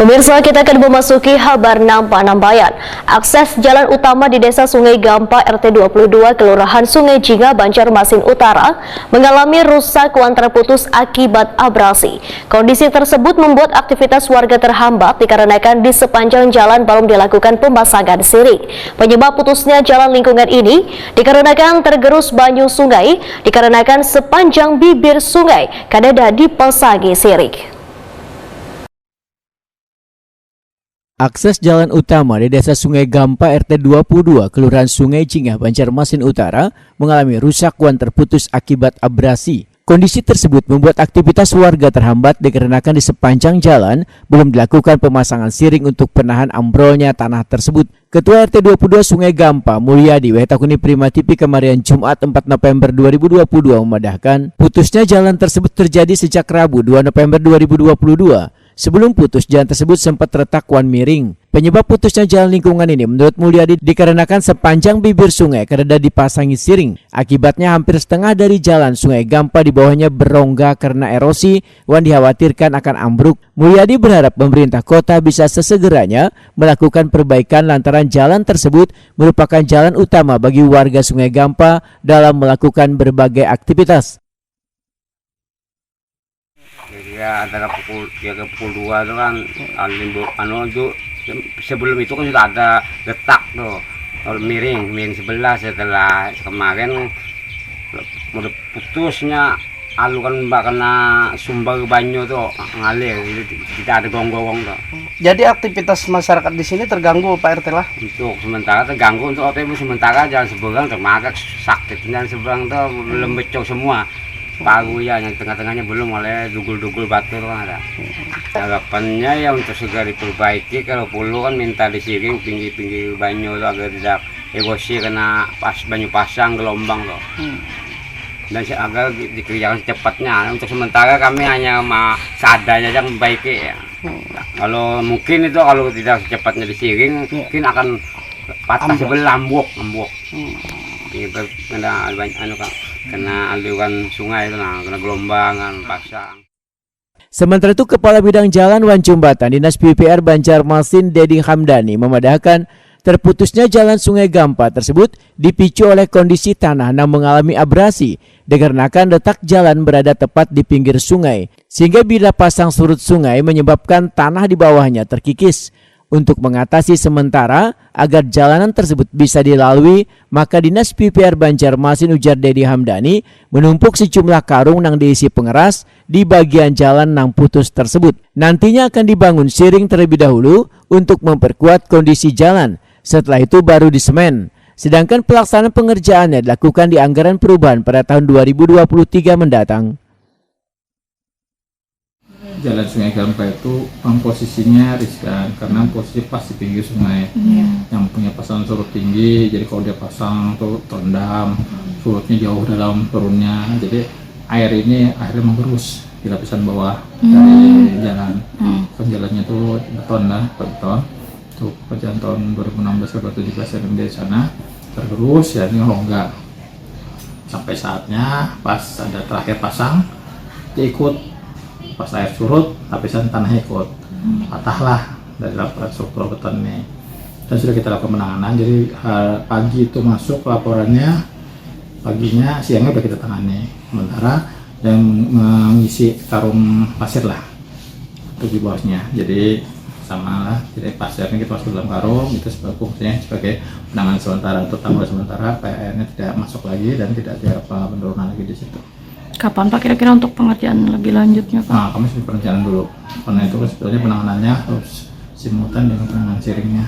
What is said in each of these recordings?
Pemirsa, kita akan memasuki kabar Nampak-Nambayan. Akses jalan utama di Desa Sungai Gampa RT 22 Kelurahan Sungai Jingah, Banjarmasin Utara mengalami rusak wan terputus akibat abrasi. Kondisi tersebut membuat aktivitas warga terhambat dikarenakan di sepanjang jalan belum dilakukan pemasangan siring. Penyebab putusnya jalan lingkungan ini dikarenakan tergerus banyu sungai dikarenakan sepanjang bibir sungai kadada dipasangi siring. Akses jalan utama di Desa Sungai Gampa RT 22 Kelurahan Sungai Jingah, Banjarmasin Utara mengalami rusak wan terputus akibat abrasi. Kondisi tersebut membuat aktivitas warga terhambat dikarenakan di sepanjang jalan belum dilakukan pemasangan siring untuk penahan ambrolnya tanah tersebut. Ketua RT 22 Sungai Gampa, Mulyadi Wetakuni Prima TV kemarin Jumat 4 November 2022 memadahkan putusnya jalan tersebut terjadi sejak Rabu 2 November 2022. Sebelum putus, jalan tersebut sempat terletak wan miring. Penyebab putusnya jalan lingkungan ini menurut Mulyadi dikarenakan sepanjang bibir sungai kadada dipasangi siring. Akibatnya hampir setengah dari jalan Sungai Gampa di bawahnya berongga karena erosi wan dikhawatirkan akan ambruk. Mulyadi berharap pemerintah kota bisa sesegeranya melakukan perbaikan lantaran jalan tersebut merupakan jalan utama bagi warga Sungai Gampa dalam melakukan berbagai aktivitas. Ya antara pukul 3 ke pukul 2 itu kan itu sebelum itu kan sudah ada getak tuh miring sebelah. Setelah kemarin udah putusnya alukan mbak kena sumber banyu tuh ngalir, tidak ada gong-gong tuh. Jadi aktivitas masyarakat di sini terganggu Pak RT lah? Untuk sementara terganggu, untuk OTW sementara jalan seberang termagak sakit, dan seberang tuh belum becok semua. Paru ya, yang tengah-tengahnya belum, oleh dugul-dugul batu kan ada. Harapannya ya untuk segera diperbaiki, kalau perlu kan minta disiring pinggir-pinggir banyu tuh agar tidak erosi kena banyu pasang gelombang tuh. Dan agar dikerjakan secepatnya. Untuk sementara kami hanya seadanya aja membaiki ya. Kalau mungkin itu kalau tidak secepatnya disiring mungkin akan patah sebelah, ambuk. Kena banyak kena aliran sungai itu, kena gelombangan pasang. Sementara itu, Kepala Bidang Jalan wan Jembatan Dinas PUPR Banjarmasin Dedi Hamdani memadahkan terputusnya jalan Sungai Gampa tersebut dipicu oleh kondisi tanah yang mengalami abrasi dikarenakan letak jalan berada tepat di pinggir sungai sehingga bila pasang surut sungai menyebabkan tanah di bawahnya terkikis. Untuk mengatasi sementara agar jalanan tersebut bisa dilalui, maka Dinas PUPR Banjarmasin ujar Dedi Hamdani menumpuk sejumlah karung yang diisi pengeras di bagian jalan yang putus tersebut. Nantinya akan dibangun siring terlebih dahulu untuk memperkuat kondisi jalan. Setelah itu baru disemen. Sedangkan pelaksanaan pengerjaannya dilakukan di anggaran perubahan pada tahun 2023 mendatang. Jalan Sungai Gampa itu posisinya riskan karena posisi pas di pinggir sungai yang punya pasang surut tinggi. Jadi kalau dia pasang tuh terendam, surutnya jauh dalam turunnya, jadi air ini akhirnya menggerus di lapisan bawah dari jalan. Kan jalannya tuh beton tuh pekerjaan tahun 2016 atau 2017 yang di sana tergerus, ya ini longgar sampai saatnya pas ada terakhir pasang dia ikut. Pas air surut, lapisan tanahnya ikut patahlah dari struktur beton ini. Dan sudah kita lakukan penanganan. Jadi pagi itu masuk laporannya, paginya, siangnya udah kita tangani. Sementara yang mengisi karung pasir lah untuk di bawahnya. Jadi sama lah, jadi pasirnya kita masuk dalam karung, itu fungsinya sebagai penanganan sementara untuk tambal sementara, airnya tidak masuk lagi dan tidak ada penurunan lagi di situ. Kapan Pak kira-kira untuk pengerjaan lebih lanjutnya Pak? Nah, kami sudah perencanaan dulu. Karena itu sebetulnya penanganannya harus simultan dengan penanganan siringnya.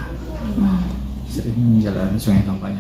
Siring jalan Sungai Gampanya.